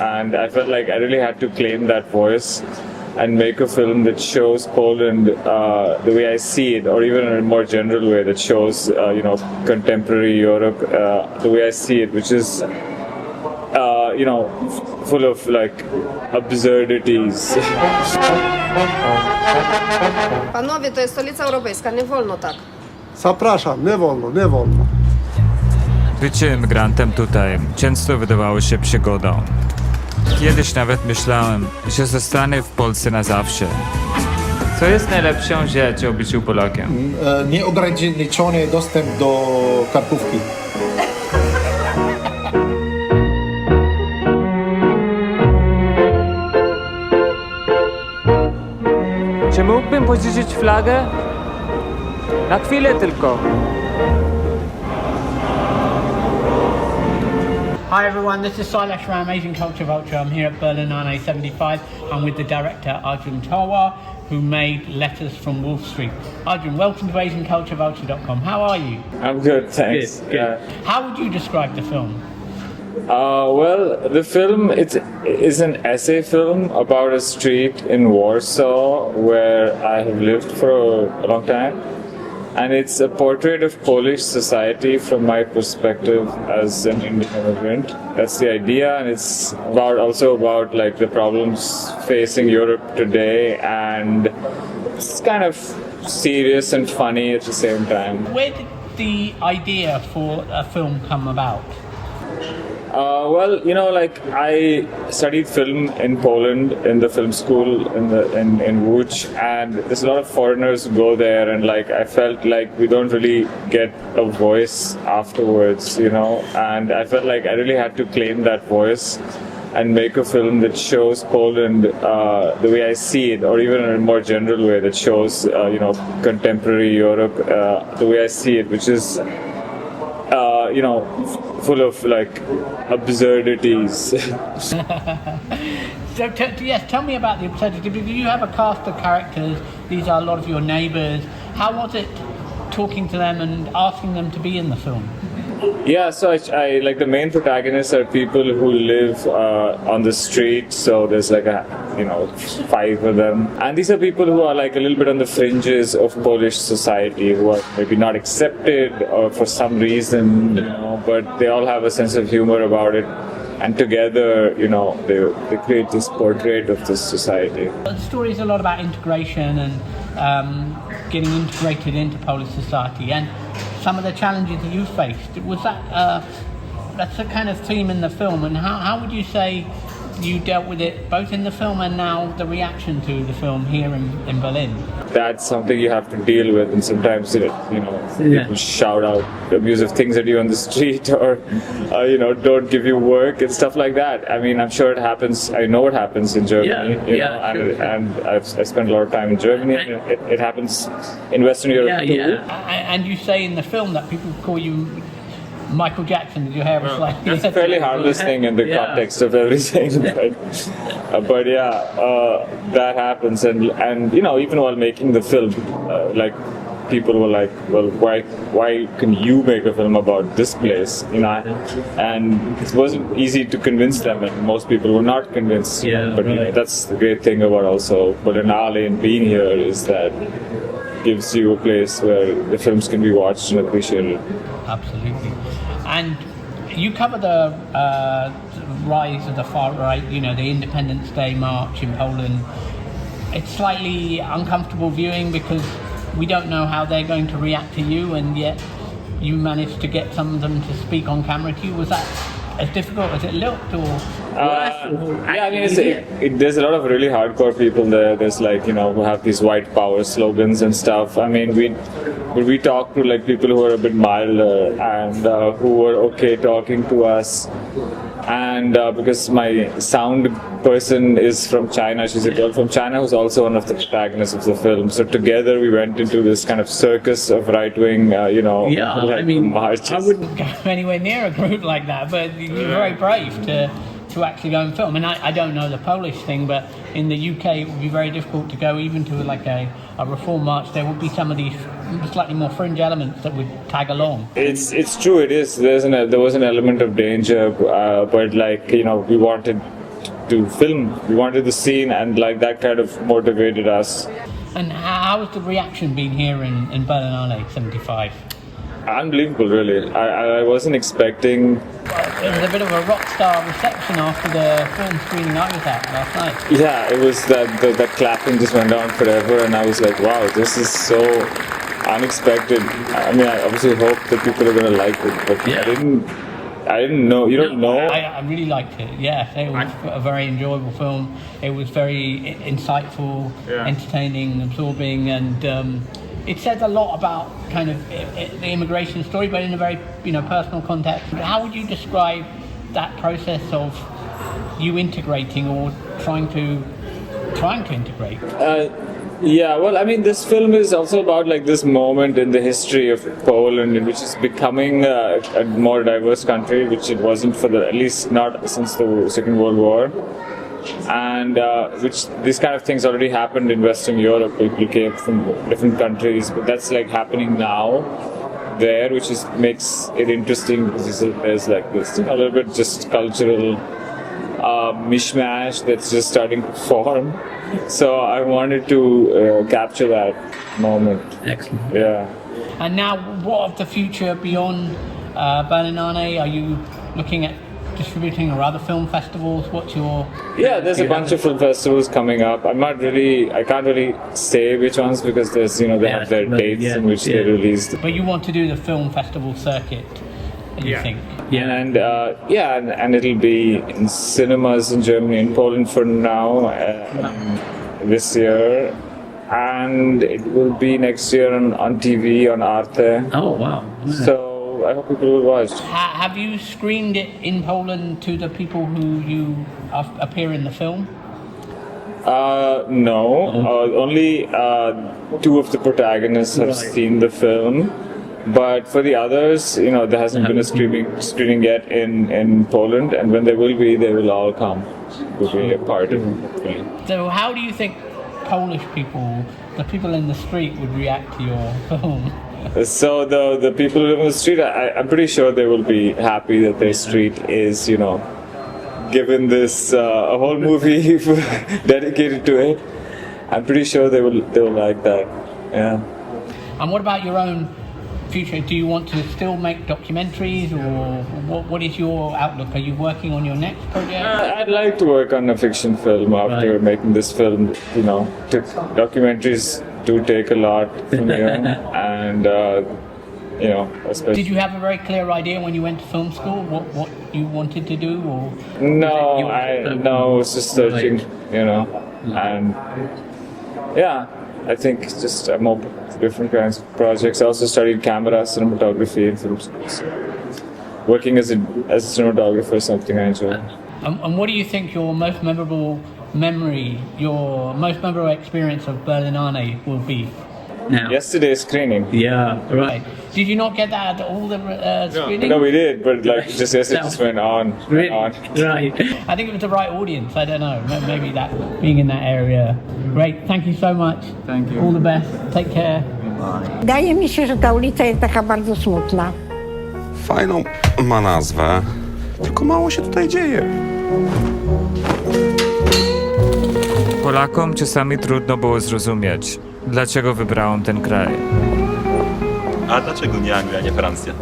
and I felt like I really had to claim that voice and make a film that shows Poland the way I see it, or even in a more general way that shows contemporary Europe the way I see it, which is full of like absurdities. Panowie, to jest stolica europejska, nie wolno tak. Zapraszam, nie wolno, nie wolno. Bycie emigrantem tutaj często wydawało się przygodą. Kiedyś nawet myślałem, że zostanę w Polsce na zawsze. Co jest najlepszą rzeczą o byciu Polakiem? Nieograniczony dostęp do karkówki. Czy mógłbym pożyczyć flagę? Na chwilę tylko. Hi everyone, this is Silas from Asian Culture Vulture. I'm here at Berlinale 75. I'm with the director Arjun Talwar, who made Letters from Wolf Street. Arjun, welcome to AsianCultureVulture.com. How are you? I'm good, thanks. Good. How would you describe the film? Well, the film is an essay film about a street in Warsaw where I have lived for a long time. And it's a portrait of Polish society from my perspective as an Indian immigrant. That's the idea, and it's also about like the problems facing Europe today, and it's kind of serious and funny at the same time. Where did the idea for a film come about? Well, I studied film in Poland in the film school in Łódź, and there's a lot of foreigners who go there, and like I felt like we don't really get a voice afterwards, and I felt like I really had to claim that voice and make a film that shows Poland the way I see it, or even in a more general way that shows contemporary Europe the way I see it, which is full of like absurdities. So tell me about the absurdity. Do you have a cast of characters? These are a lot of your neighbours. How was it talking to them and asking them to be in the film? Yeah, so I like the main protagonists are people who live on the street. So there's like 5 of them, and these are people who are like a little bit on the fringes of Polish society, who are maybe not accepted or for some reason, but they all have a sense of humor about it, and together, they create this portrait of this society. The story is a lot about integration and getting integrated into Polish society, and some of the challenges that you faced. Was that that's the kind of theme in the film, and how would you say you dealt with it both in the film and now the reaction to the film here in Berlin? That's something you have to deal with, and sometimes people shout out abusive things at you on the street, or don't give you work and stuff like that. I mean, I'm sure it happens. I know it happens in Germany, and I've spent a lot of time in Germany. And it happens in Western Europe too. And you say in the film that people call you Michael Jackson, did your hair was like... That's a fairly harmless thing in the context of everything, but that happens, and even while making the film, like people were like, well, why can you make a film about this place? And it wasn't easy to convince them, and most people were not convinced. But that's the great thing about also Berlinale and being here, is that gives you a place where the films can be watched and appreciated. Absolutely. And you cover the rise of the far right, the Independence Day march in Poland. It's slightly uncomfortable viewing because we don't know how they're going to react to you, and yet you managed to get some of them to speak on camera to you. Was that as difficult as it looked, or? There's a lot of really hardcore people there. There's who have these white power slogans and stuff. I mean, we talked to like people who are a bit milder and who were okay talking to us. And because my sound person is from China, she's a girl from China who's also one of the protagonists of the film. So together we went into this kind of circus of right-wing, marches. I wouldn't go anywhere near a group like that, but you're very brave to actually go and film. And I don't know the Polish thing, but in the UK it would be very difficult to go even to like a reform march. There would be some of these slightly more fringe elements that would tag along. It's true, it is. There was an element of danger, but we wanted to film. We wanted the scene, and like that kind of motivated us. And how has the reaction been here in Berlinale 75? Unbelievable, really. I wasn't expecting. It was a bit of a rock star reception after the film screening I was at last night. Yeah, it was that clapping just went on forever, and I was like, wow, this is so unexpected. I mean, I obviously hope that people are gonna like it, but Yeah. I didn't know. You don't know. I really liked it. Yeah, it was a very enjoyable film. It was very insightful, Yeah. entertaining, absorbing, and it says a lot about kind of the immigration story, but in a very personal context. How would you describe that process of you integrating or trying to integrate? Yeah, well, I mean, this film is also about like this moment in the history of Poland, which is becoming a more diverse country, which it wasn't at least not since the Second World War. And which these kind of things already happened in Western Europe. People came from different countries, but that's like happening now there, which makes it interesting because there's like this a little bit just cultural mishmash that's just starting to form. So I wanted to capture that moment. Excellent. Yeah. And now, what of the future beyond Berlinale? Are you looking at distributing or other film festivals? What's your... Yeah, there's a bunch of film festivals coming up. I can't really say which ones because there's, they have their dates in which they release. But you want to do the film festival circuit, you think? Yeah. And it'll be in cinemas in Germany and Poland for now, this year. And it will be next year on TV, on Arte. Oh, wow. So I hope people will watch. Have you screened it in Poland to the people who you appear in the film? No. Only two of the protagonists have seen the film. But for the others, there hasn't been a screening yet in Poland, and when there will be, they will all come to be a part of it. So how do you think Polish people, the people in the street, would react to your film? So the people who live on the street, I'm pretty sure they will be happy that their street is, given this a whole movie dedicated to it. I'm pretty sure they will like that. Yeah. And what about your own future? Do you want to still make documentaries, or what is your outlook? Are you working on your next project? I'd like to work on a fiction film after making this film. Documentaries do take a lot from you, and especially. Did you have a very clear idea when you went to film school what you wanted to do, or? No, I was just searching, and yeah. I think just I'm open to different kinds of projects. I also studied camera, cinematography, and film schools. Working as a cinematographer is something I enjoy. And what do you think your most memorable memory, your most memorable experience of Berlinale will be? Now. Yesterday's screening. Yeah, right. Did you not get that at all the screenings? No, we did, but just yesterday just went on. Really? On. Right. I think it was the right audience. I don't know. Maybe that being in that area. Great. Thank you so much. Thank you. All the best. Take care. Wydaje mi się, że ta ulica jest taka bardzo smutna. Fajną ma nazwę, tylko mało się tutaj dzieje. Polakom czasami trudno było zrozumieć, dlaczego wybrałem ten kraj. A dlaczego nie Anglia, nie Francja?